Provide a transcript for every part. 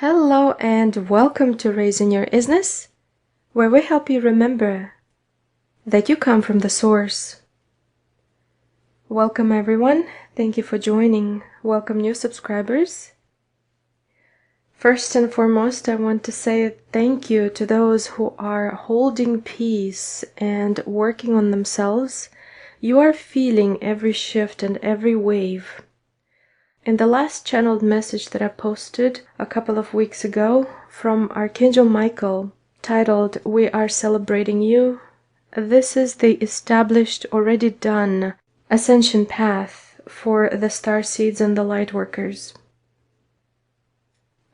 Hello and welcome to Raising Your Isness, where we help you remember that you come from the source. Welcome everyone. Thank you for joining. Welcome new subscribers. First and foremost, I want to say thank you to those who are holding peace and working on themselves. You are feeling every shift and every wave. In the last channeled message that I posted a couple of weeks ago from Archangel Michael, titled "We Are Celebrating You," this is the established, already done ascension path for the starseeds and the light workers.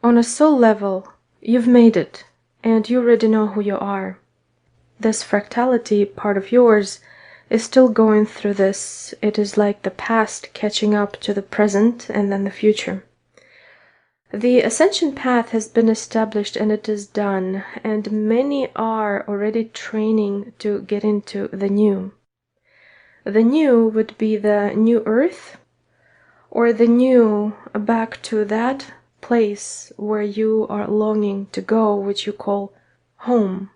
On a soul level, you've made it, and you already know who you are. This fractality part of yours is still going through this. It is like the past catching up to the present and then the future. The ascension path has been established and it is done, and many are already training to get into the new. The new would be the new earth, or the new back to that place where you are longing to go, which you call home.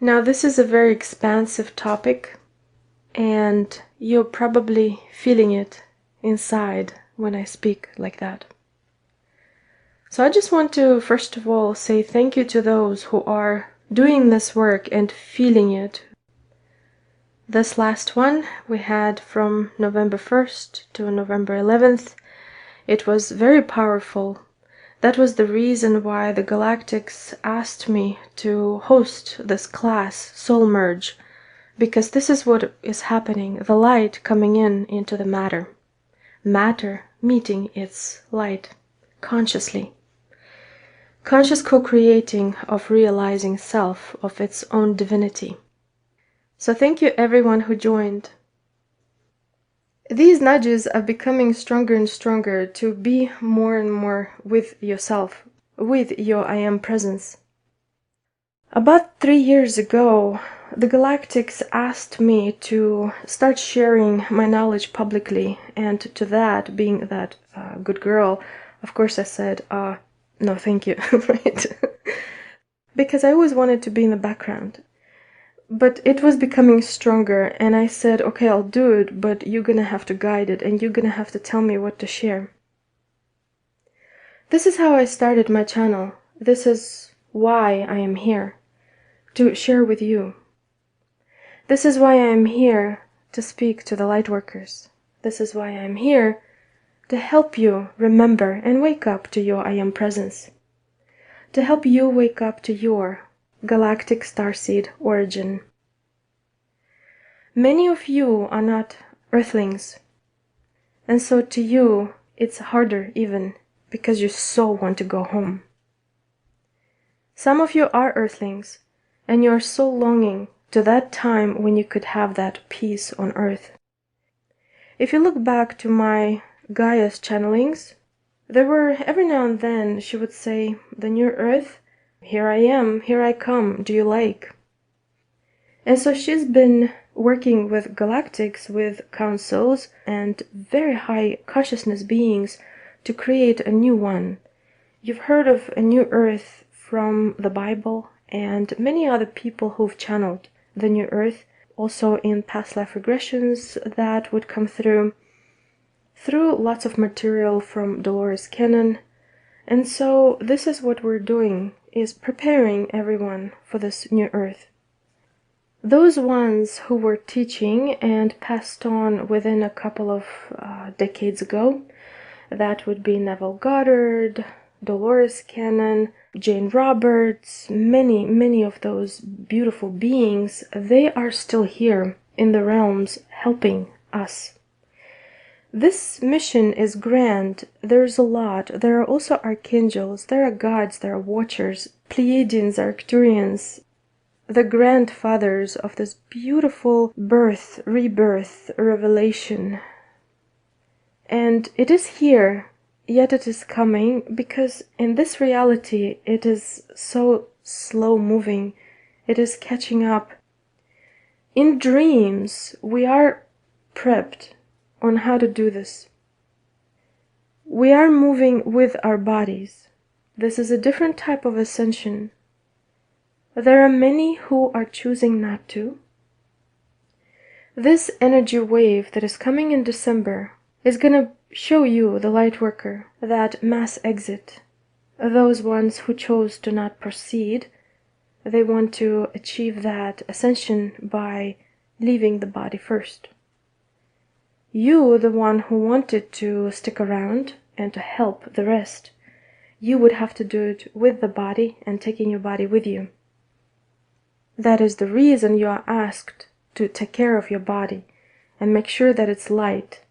Now, this is a very expansive topic, and you're probably feeling it inside when I speak like that. So I just want to, first of all, say thank you to those who are doing this work and feeling it. This last one we had from November 1st to November 11th. It was very powerful. That was the reason why the Galactics asked me to host this class, Soul Merge, because this is what is happening, the light coming into the matter. Matter meeting its light consciously. Conscious co-creating of realizing self, of its own divinity. So thank you everyone who joined. These nudges are becoming stronger and stronger to be more and more with yourself, with your I Am presence. About 3 years ago, the Galactics asked me to start sharing my knowledge publicly, and to that, being that good girl, of course I said, no thank you, right? Because I always wanted to be in the background. But it was becoming stronger, and I said, okay, I'll do it, but you're gonna have to guide it, and you're gonna have to tell me what to share. This is how I started my channel. This is why I am here, to share with you. This is why I am here to speak to the lightworkers. This is why I am here to help you remember and wake up to your I Am presence. To help you wake up to your galactic starseed origin. Many of you are not earthlings, and so to you it's harder even, because you so want to go home. Some of you are earthlings, and you are so longing to that time when you could have that peace on earth. If you look back to my Gaia's channelings, there were every now and then she would say, the new earth, here I am, here I come, do you like? And so she's been working with galactics, with councils, and very high consciousness beings to create a new one. You've heard of a new earth from the Bible and many other people who've channeled the new earth, also in past life regressions that would come through lots of material from Dolores Cannon. And so this is what we're doing, is preparing everyone for this new earth. Those ones who were teaching and passed on within a couple of decades ago, that would be Neville Goddard, Dolores Cannon, Jane Roberts, many of those beautiful beings, they are still here in the realms helping us. This mission is grand. There's a lot. There are also archangels, there are gods, there are watchers, Pleiadians, Arcturians, the grandfathers of this beautiful birth, rebirth, revelation. And it is here, yet it is coming, because in this reality it is so slow moving. It is catching up. In dreams, we are prepped on how to do this. We are moving with our bodies. This is a different type of ascension. There are many who are choosing not to. This energy wave that is coming in December is going to show you, the light worker, that mass exit. Those ones who chose to not proceed, they want to achieve that ascension by leaving the body first. You, the one who wanted to stick around and to help the rest, you would have to do it with the body and taking your body with you. That is the reason you are asked to take care of your body and make sure that it's light.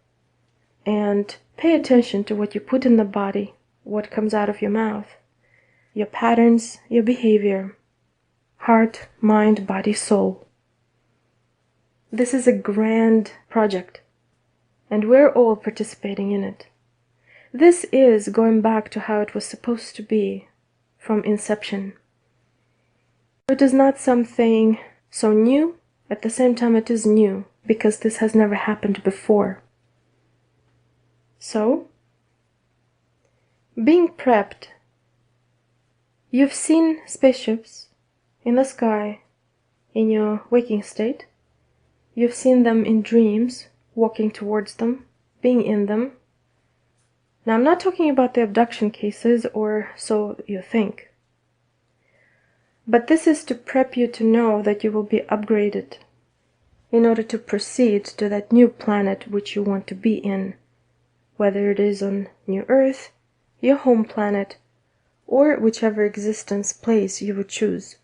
And pay attention to what you put in the body, what comes out of your mouth, your patterns, your behavior, heart, mind, body, soul. This is a grand project, and we're all participating in it. This is going back to how it was supposed to be from inception. It is not something so new, at the same time it is new, because this has never happened before. So, being prepped, you've seen spaceships in the sky in your waking state. You've seen them in dreams, walking towards them, being in them. Now, I'm not talking about the abduction cases, or so you think. But this is to prep you to know that you will be upgraded in order to proceed to that new planet which you want to be in, whether it is on New Earth, your home planet, or whichever existence place you would choose.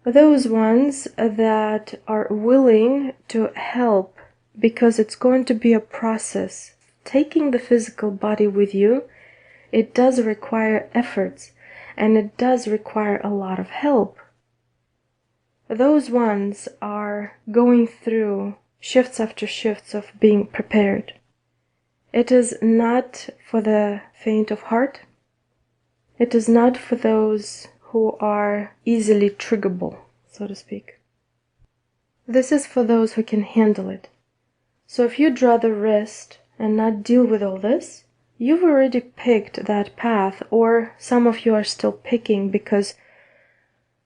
Those ones that are willing to help, because it's going to be a process. Taking the physical body with you, it does require efforts, and it does require a lot of help. Those ones are going through shifts after shifts of being prepared. It is not for the faint of heart. It is not for those who are easily triggerable, so to speak. This is for those who can handle it. So if you'd rather rest and not deal with all this, you've already picked that path, or some of you are still picking, because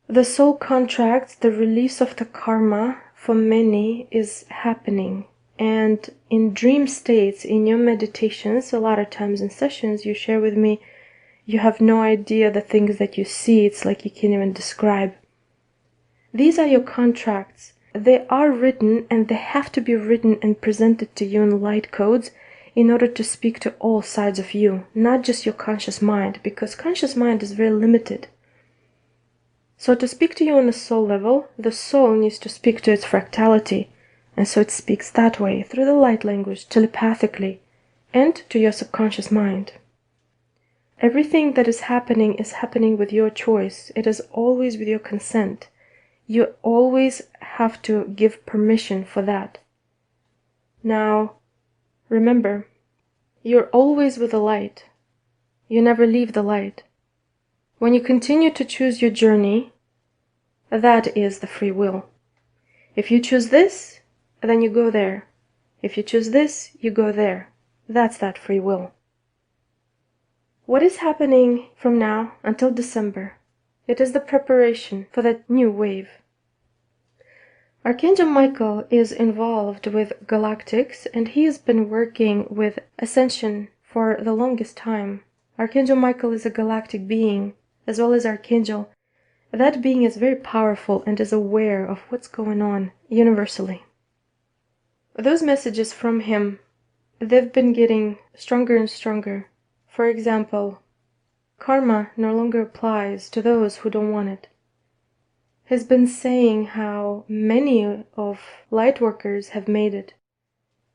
the soul contracts, the release of the karma for many is happening. And in dream states, in your meditations, a lot of times in sessions, you share with me, you have no idea the things that you see. It's like you can't even describe. These are your contracts. They are written, and they have to be written and presented to you in light codes in order to speak to all sides of you, not just your conscious mind, because conscious mind is very limited. So to speak to you on a soul level, the soul needs to speak to its fractality, and so it speaks that way, through the light language, telepathically, and to your subconscious mind. Everything that is happening with your choice. It is always with your consent. You always have to give permission for that. Now, remember, you're always with the light. You never leave the light. When you continue to choose your journey, that is the free will. If you choose this, then you go there. If you choose this, you go there. That's that free will. What is happening from now until December? It is the preparation for that new wave. Archangel Michael is involved with galactics, and he has been working with ascension for the longest time. Archangel Michael is a galactic being, as well as Archangel. That being is very powerful and is aware of what's going on universally. Those messages from him, they've been getting stronger and stronger. For example, karma no longer applies to those who don't want it. He's been saying how many of light workers have made it.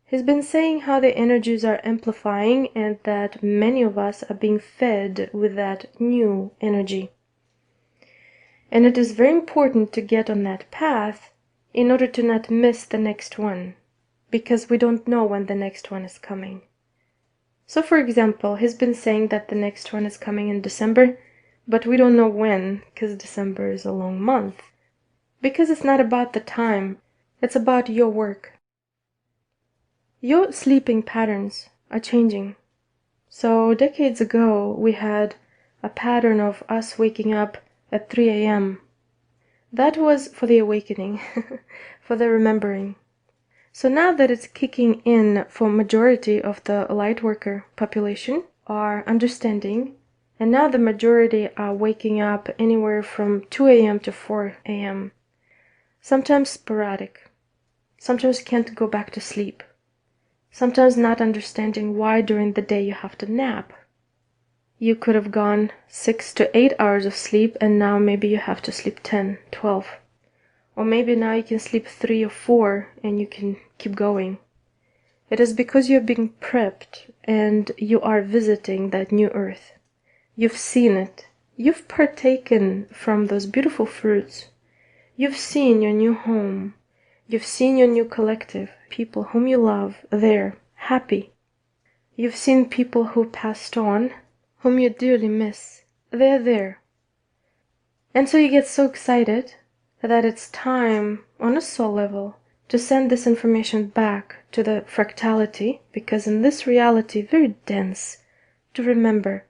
He's been saying how the energies are amplifying and that many of us are being fed with that new energy. And it is very important to get on that path in order to not miss the next one, because we don't know when the next one is coming. So for example, he's been saying that the next one is coming in December, but we don't know when, because December is a long month. Because it's not about the time, it's about your work. Your sleeping patterns are changing. So decades ago, we had a pattern of us waking up at 3 a.m. That was for the awakening, for the remembering. So now that it's kicking in for majority of the lightworker population are understanding, and now the majority are waking up anywhere from 2 a.m. to 4 a.m. Sometimes sporadic, sometimes can't go back to sleep, sometimes not understanding why during the day you have to nap. You could have gone 6 to 8 hours of sleep and now maybe you have to sleep 10, 12. Or maybe now you can sleep 3 or 4 and you can keep going. It is because you're being prepped and you are visiting that new earth. You've seen it. You've partaken from those beautiful fruits. You've seen your new home. You've seen your new collective, people whom you love there, happy. You've seen people who passed on, whom you dearly miss. They're there. And so you get so excited that it's time, on a soul level, to send this information back to the fractality, because in this reality, very dense, to remember.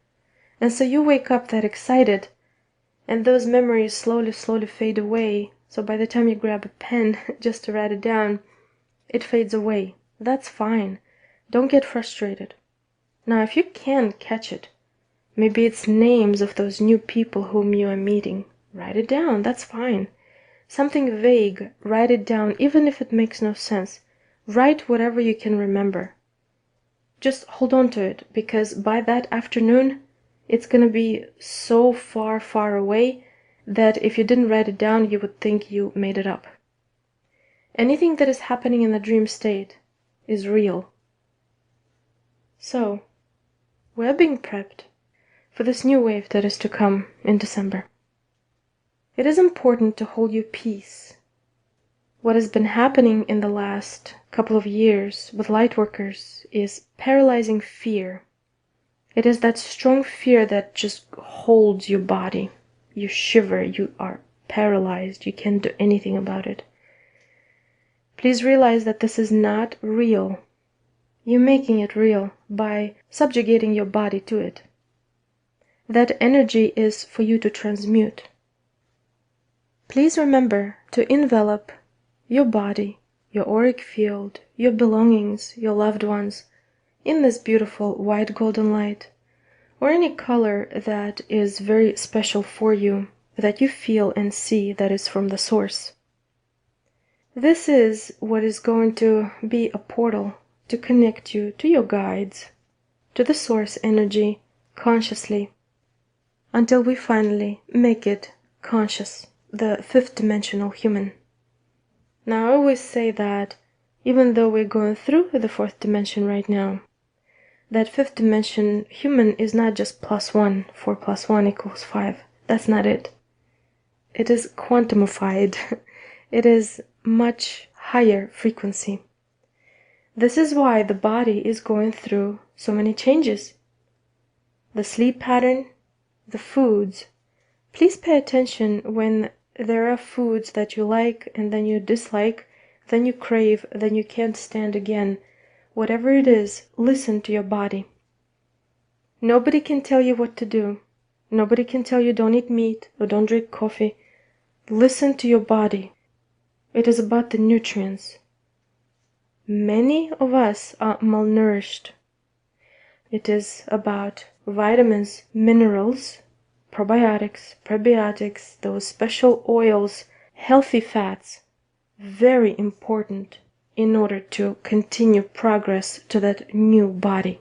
And so you wake up that excited, and those memories slowly fade away. So by the time you grab a pen just to write it down, it fades away. That's fine. Don't get frustrated. Now, if you can catch it, maybe it's names of those new people whom you are meeting. Write it down. That's fine. Something vague, write it down, even if it makes no sense. Write whatever you can remember. Just hold on to it, because by that afternoon, it's going to be so far away that if you didn't write it down, you would think you made it up. Anything that is happening in the dream state is real. So, we're being prepped for this new wave that is to come in December. It is important to hold your peace. What has been happening in the last couple of years with lightworkers is paralyzing fear. It is that strong fear that just holds your body. You shiver, you are paralyzed, you can't do anything about it. Please realize that this is not real. You're making it real by subjugating your body to it. That energy is for you to transmute. Please remember to envelop your body, your auric field, your belongings, your loved ones, in this beautiful white golden light, or any color that is very special for you, that you feel and see that is from the source. This is what is going to be a portal to connect you to your guides, to the source energy consciously, until we finally make it conscious, the fifth dimensional human. Now, I always say that even though we're going through the fourth dimension right now, that fifth dimension human is not just +1, 4 + 1 = 5. That's not it. It is quantumified. It is much higher frequency. This is why the body is going through so many changes. The sleep pattern, the foods. Please pay attention when there are foods that you like and then you dislike, then you crave, then you can't stand again. Whatever it is, listen to your body. Nobody can tell you what to do. Nobody can tell you don't eat meat or don't drink coffee. Listen to your body. It is about the nutrients. Many of us are malnourished. It is about vitamins, minerals, probiotics, prebiotics, those special oils, healthy fats. Very important in order to continue progress to that new body.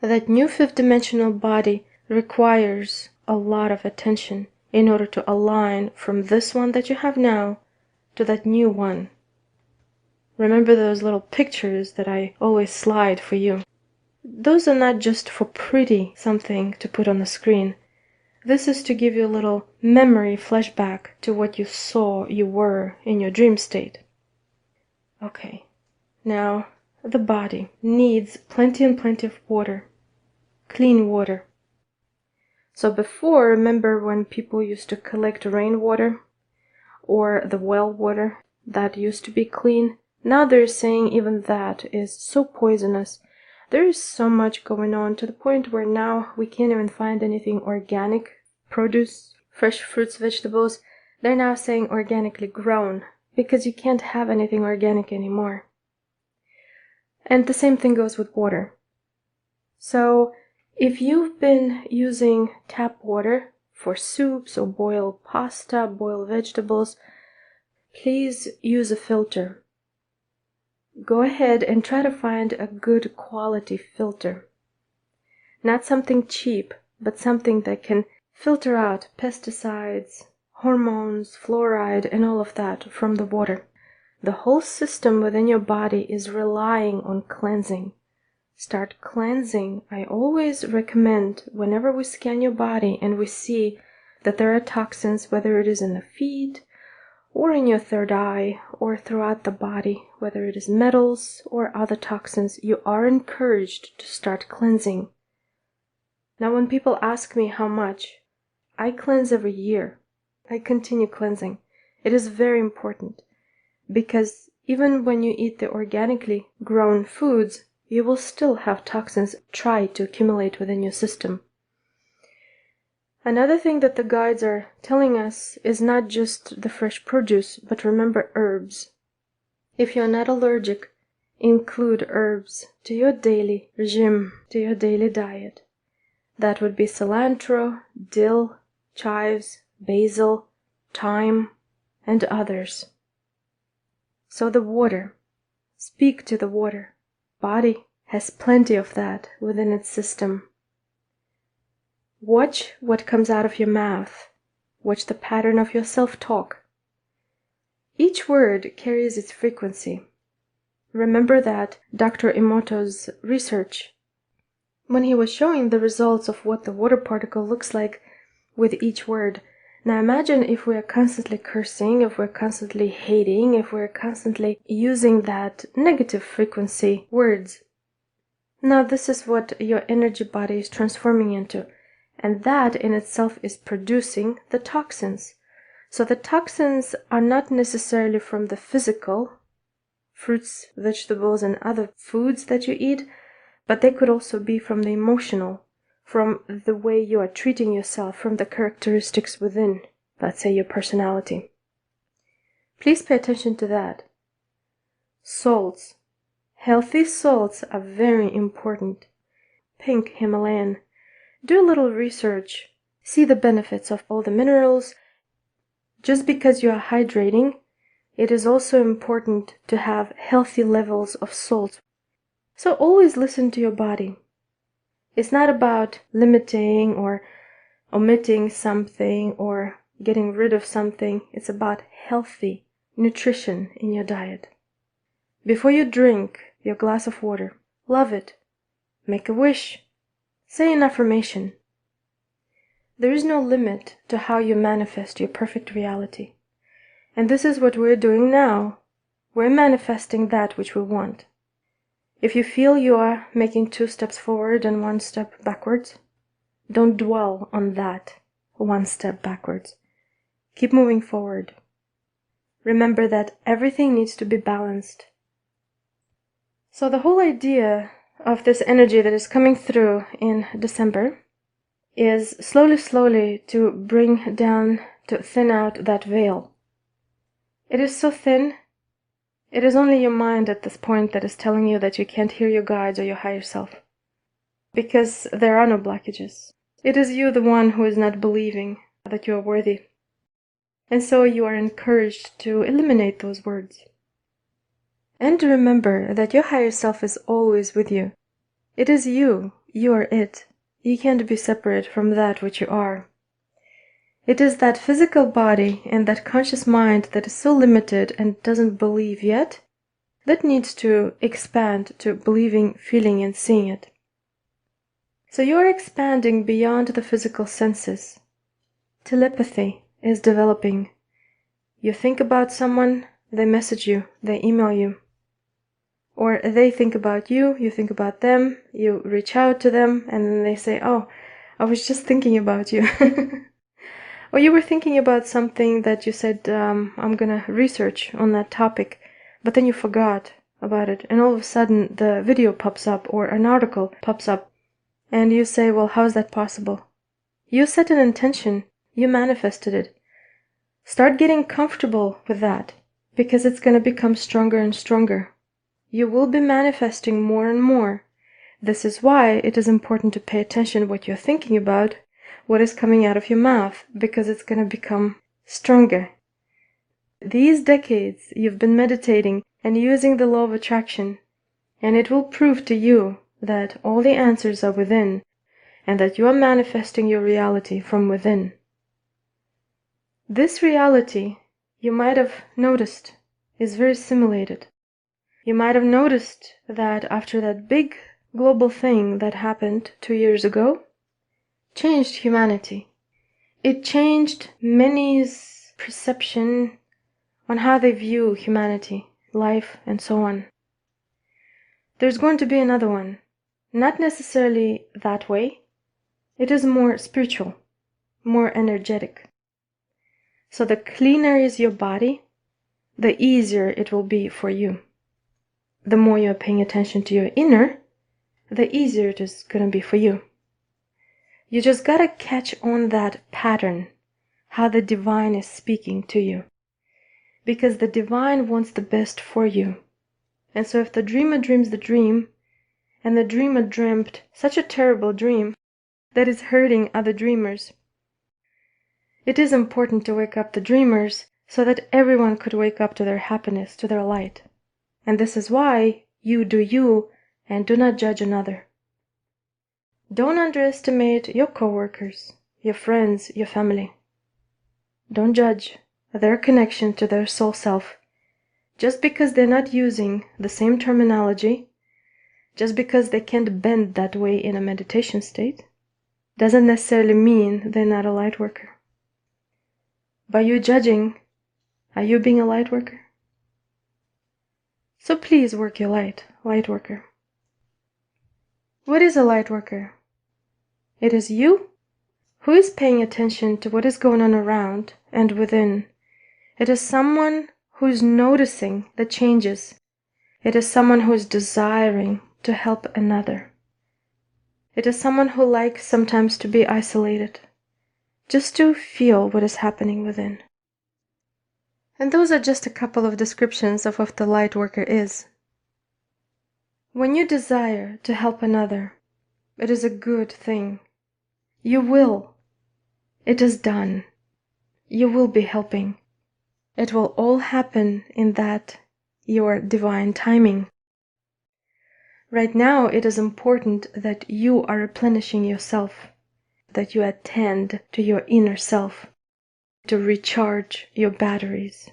That new fifth dimensional body requires a lot of attention in order to align from this one that you have now to that new one. Remember those little pictures that I always slide for you? Those are not just for pretty something to put on the screen. This is to give you a little memory flashback to what you saw you were in your dream state. Okay, now the body needs plenty and plenty of water, clean water. So before, remember when people used to collect rainwater or the well water that used to be clean? Now they're saying even that is so poisonous There is so much going on to the point where now we can't even find anything organic produce, fresh fruits, vegetables. They're now saying organically grown because you can't have anything organic anymore. And the same thing goes with water. So if you've been using tap water for soups or boil pasta, boil vegetables, please use a filter. Go ahead and try to find a good quality filter. Not something cheap, but something that can filter out pesticides, hormones, fluoride, and all of that from the water. The whole system within your body is relying on cleansing. Start cleansing. I always recommend whenever we scan your body and we see that there are toxins, whether it is in the feet or in your third eye or throughout the body, whether it is metals or other toxins, you are encouraged to start cleansing. Now, when people ask me how much, I cleanse every year. I continue cleansing. It is very important because even when you eat the organically grown foods, you will still have toxins try to accumulate within your system. Another thing that the guides are telling us is not just the fresh produce, but remember herbs. If you're not allergic, include herbs to your daily regime, to your daily diet. That would be cilantro, dill, chives, basil, thyme, and others. So the water. Speak to the water. Body has plenty of that within its system. Watch what comes out of your mouth. Watch the pattern of your self-talk. Each word carries its frequency. Remember that Dr. Emoto's research, when he was showing the results of what the water particle looks like with each word. Now imagine if we are constantly cursing, if we're constantly hating, if we're constantly using that negative frequency words. Now this is what your energy body is transforming into. And that in itself is producing the toxins. So the toxins are not necessarily from the physical, fruits, vegetables, and other foods that you eat, but they could also be from the emotional, from the way you are treating yourself, from the characteristics within, let's say, your personality. Please pay attention to that. Salts. Healthy salts are very important. Pink Himalayan. Do a little research. See the benefits of all the minerals. Just because you are hydrating, it is also important to have healthy levels of salt. So always listen to your body. It's not about limiting or omitting something or getting rid of something. It's about healthy nutrition in your diet. Before you drink your glass of water, love it. Make a wish. Say an affirmation. There is no limit to how you manifest your perfect reality. And this is what we're doing now. We're manifesting that which we want. If you feel you are making 2 steps forward and 1 step backwards, don't dwell on that 1 step backwards. Keep moving forward. Remember that everything needs to be balanced. So the whole idea of this energy that is coming through in December is slowly to bring down, to thin out that veil. It is so thin. It is only your mind at this point that is telling you that you can't hear your guides or your higher self. Because there are no blockages. It is you, the one who is not believing that you are worthy. And so you are encouraged to eliminate those words. And to remember that your higher self is always with you. It is you. You are it. You can't be separate from that which you are. It is that physical body and that conscious mind that is so limited and doesn't believe yet that needs to expand to believing, feeling, and seeing it. So you are expanding beyond the physical senses. Telepathy is developing. You think about someone, they message you, they email you. Or they think about you, you think about them, you reach out to them, and then they say, oh, I was just thinking about you. Or you were thinking about something that you said, I'm gonna research on that topic, but then you forgot about it, and all of a sudden the video pops up or an article pops up, and you say, well, how is that possible? You set an intention, you manifested it. Start getting comfortable with that, because it's going to become stronger and stronger. You will be manifesting more and more. This is why it is important to pay attention to what you're thinking about, what is coming out of your mouth, because it's going to become stronger. These decades you've been meditating and using the law of attraction, and it will prove to you that all the answers are within, and that you are manifesting your reality from within. This reality, you might have noticed, is very simulated. You might have noticed that after that big global thing that happened 2 years ago, changed humanity. It changed many's perception on how they view humanity, life, and so on. There's going to be another one. Not necessarily that way. It is more spiritual, more energetic. So the cleaner is your body, the easier it will be for you. The more you're paying attention to your inner, the easier it is going to be for you. You just gotta catch on that pattern, how the divine is speaking to you. Because the divine wants the best for you. And so if the dreamer dreams the dream, and the dreamer dreamt such a terrible dream that is hurting other dreamers, it is important to wake up the dreamers so that everyone could wake up to their happiness, to their light. And this is why you do you and do not judge another. Don't underestimate your coworkers, your friends, your family. Don't judge their connection to their soul self. Just because they're not using the same terminology, just because they can't bend that way in a meditation state, doesn't necessarily mean they're not a light worker. By you judging, are you being a light worker? So please work your light worker. What is a light worker? It is you who is paying attention to what is going on around and within. It is someone who is noticing the changes. It is someone who is desiring to help another. It is someone who likes sometimes to be isolated, just to feel what is happening within. And those are just a couple of descriptions of what the light worker is. When you desire to help another, it is a good thing. You will. It is done. You will be helping. It will all happen in that your divine timing. Right now, it is important that you are replenishing yourself, that you attend to your inner self, to recharge your batteries.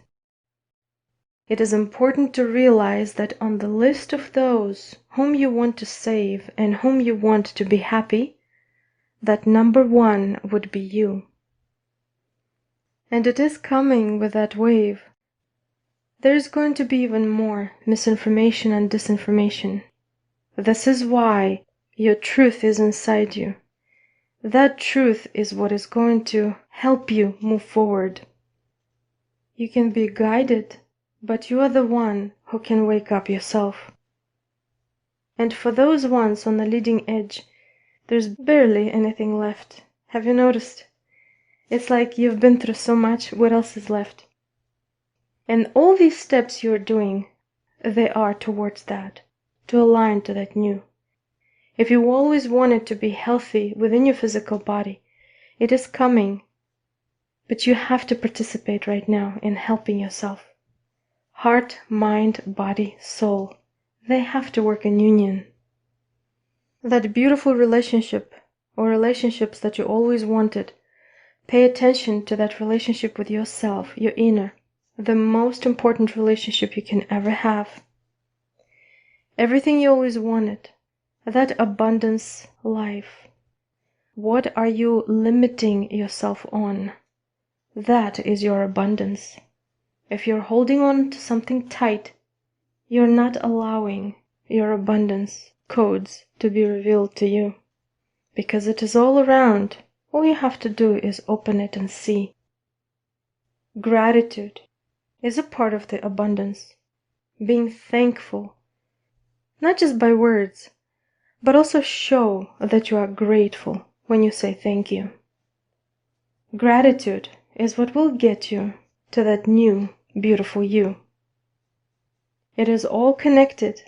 It is important to realize that on the list of those whom you want to save and whom you want to be happy, that number one would be you. And it is coming with that wave. There is going to be even more misinformation and disinformation. This is why your truth is inside you. That truth is what is going to help you move forward. You can be guided, but you are the one who can wake up yourself. And for those ones on the leading edge, there's barely anything left. Have you noticed? It's like you've been through so much, what else is left? And all these steps you're doing, they are towards that, to align to that new. If you always wanted to be healthy within your physical body, it is coming. But you have to participate right now in helping yourself. Heart, mind, body, soul, they have to work in union. That beautiful relationship, or relationships that you always wanted, pay attention to that relationship with yourself, your inner, the most important relationship you can ever have. Everything you always wanted, that abundance life. What are you limiting yourself on? That is your abundance. If you're holding on to something tight, you're not allowing your abundance codes to be revealed to you. Because it is all around. All you have to do is open it and see. Gratitude is a part of the abundance. Being thankful Not just by words, but also show that you are grateful when you say thank you. Gratitude is what will get you to that new, beautiful you. It is all connected.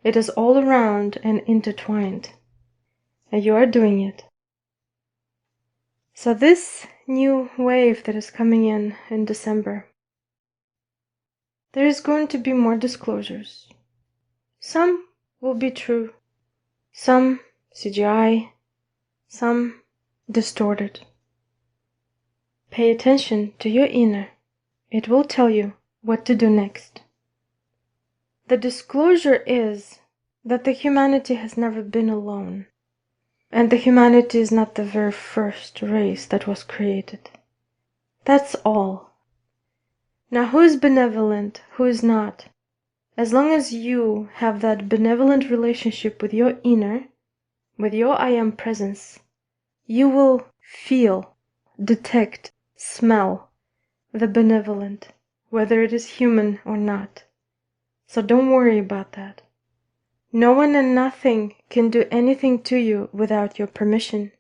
It is all around and intertwined. And you are doing it. So this new wave that is coming in December, there is going to be more disclosures. Some will be true, some CGI, some distorted. Pay attention to your inner. It will tell you what to do next. The disclosure is that the humanity has never been alone. And the humanity is not the very first race that was created. That's all. Now who is benevolent, who is not? As long as you have that benevolent relationship with your inner, with your I am presence, you will feel, detect, smell the benevolent, whether it is human or not. So don't worry about that. No one and nothing can do anything to you without your permission.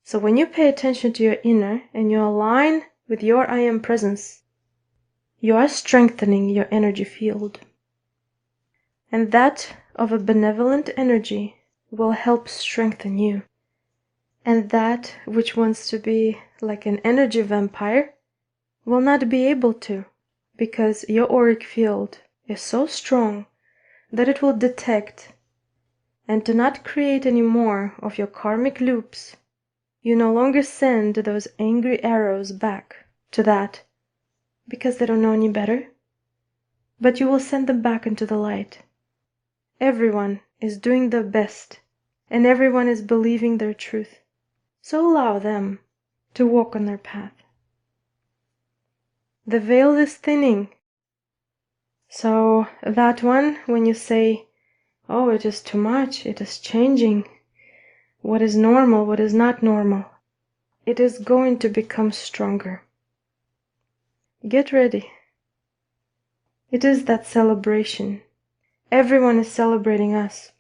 So when you pay attention to your inner and you align with your I am presence, you are strengthening your energy field. And that of a benevolent energy will help strengthen you. And that which wants to be like an energy vampire will not be able to, because your auric field is so strong that it will detect. And to not create any more of your karmic loops, you no longer send those angry arrows back to that, because they don't know any better, but you will send them back into the light. Everyone is doing their best, and everyone is believing their truth. So allow them to walk on their path. The veil is thinning. So that one, when you say, oh, it is too much, it is changing, what is normal, what is not normal, it is going to become stronger. Get ready. It is that celebration. Everyone is celebrating us.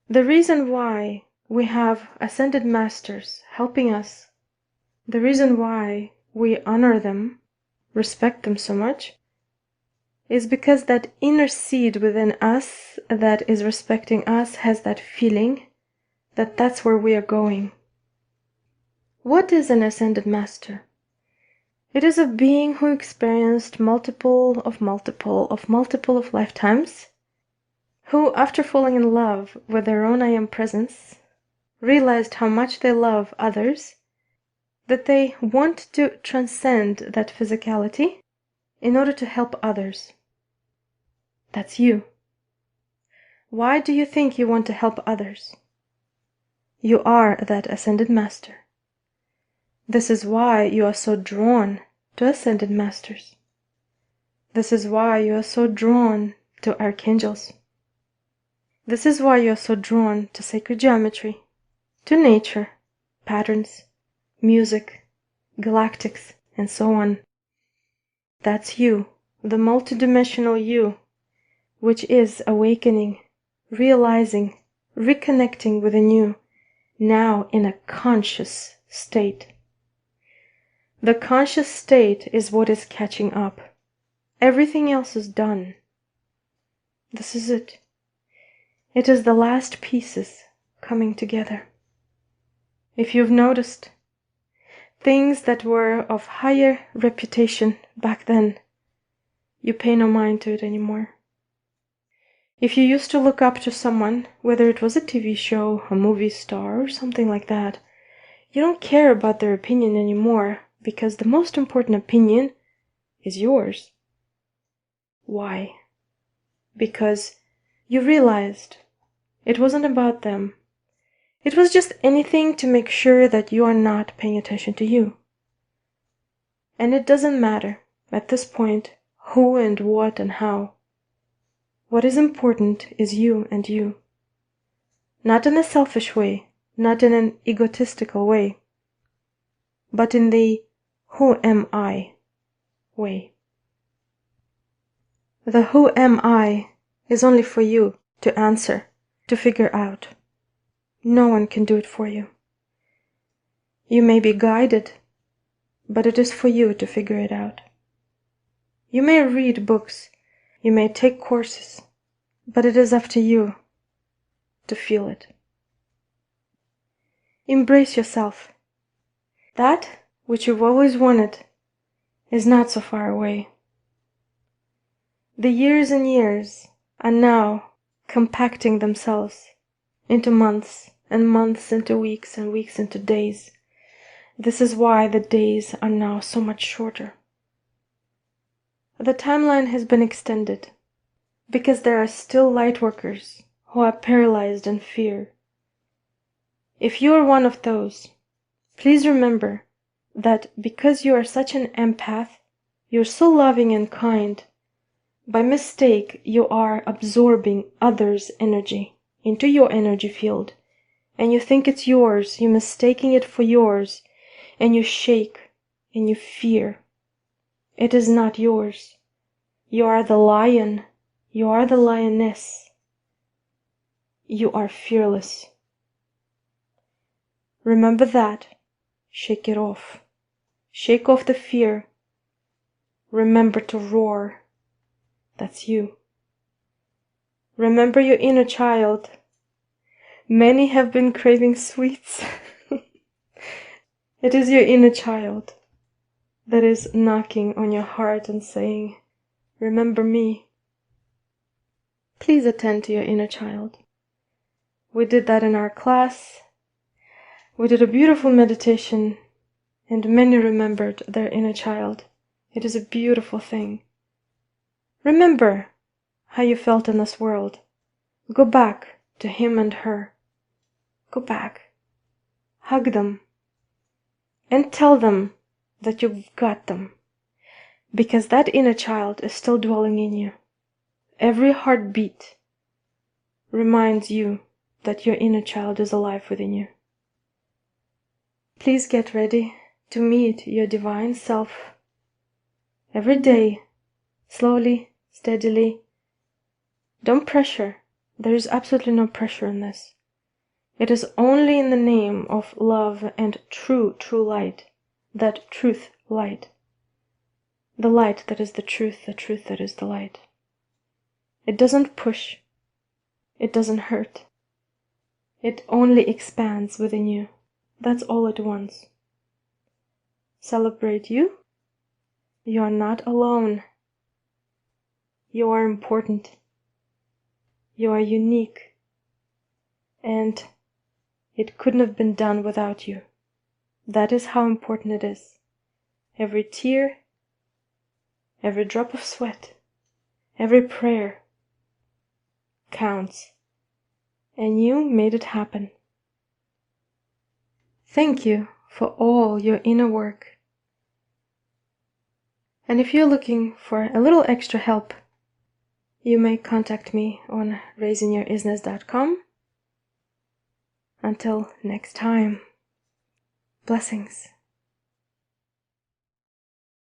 The reason why we have ascended masters helping us, the reason why we honor them, respect them so much, is because that inner seed within us that is respecting us has that feeling that that's where we are going. What is an ascended master? It is a being who experienced multiple of lifetimes, who, after falling in love with their own I am presence, realized how much they love others, that they want to transcend that physicality in order to help others. That's you. Why do you think you want to help others? You are that ascended master. This is why you are so drawn to ascended masters. This is why you are so drawn to archangels. This is why you are so drawn to sacred geometry, to nature, patterns, music, galactics, and so on. That's you, the multidimensional you, which is awakening, realizing, reconnecting within you, now in a conscious state. The conscious state is what is catching up. Everything else is done. This is it. It is the last pieces coming together. If you've noticed, things that were of higher reputation back then, you pay no mind to it anymore. If you used to look up to someone, whether it was a TV show, a movie star, or something like that, you don't care about their opinion anymore, because the most important opinion is yours. Why? Because you realized it wasn't about them. It was just anything to make sure that you are not paying attention to you. And it doesn't matter, at this point, who and what and how. What is important is you and you. Not in a selfish way, not in an egotistical way, but in the who am I way. The who am I is only for you to answer, to figure out. No one can do it for you. You may be guided, but it is for you to figure it out. You may read books, you may take courses, but it is up to you to feel it. Embrace yourself. That which you've always wanted is not so far away. The years and years are now compacting themselves into months, and months into weeks, and weeks into days. This is why the days are now so much shorter. The timeline has been extended because there are still light workers who are paralyzed in fear. If you are one of those, please remember that because you are such an empath, you're so loving and kind, by mistake you are absorbing others' energy into your energy field, and you think it's yours, you're mistaking it for yours, and you shake and you fear. It is not yours. You are the lion, you are the lioness. You are fearless. Remember that. Shake it off. Shake off the fear. Remember to roar. That's you. Remember your inner child. Many have been craving sweets. It is your inner child that is knocking on your heart and saying, remember me. Please attend to your inner child. We did that in our class. We did a beautiful meditation, and many remembered their inner child. It is a beautiful thing. Remember how you felt in this world. Go back to him and her. Go back. Hug them. And tell them that you've got them. Because that inner child is still dwelling in you. Every heartbeat reminds you that your inner child is alive within you. Please get ready to meet your divine self every day, slowly, steadily. Don't pressure. There is absolutely no pressure in this. It is only in the name of love and true light, that truth light. The light that is the truth that is the light. It doesn't push. It doesn't hurt. It only expands within you. That's all it wants. Celebrate you. You are not alone. You are important. You are unique. And it couldn't have been done without you. That is how important it is. Every tear, every drop of sweat, every prayer counts. And you made it happen. Thank you for all your inner work. And if you're looking for a little extra help, you may contact me on raisingyourisness.com. Until next time, blessings.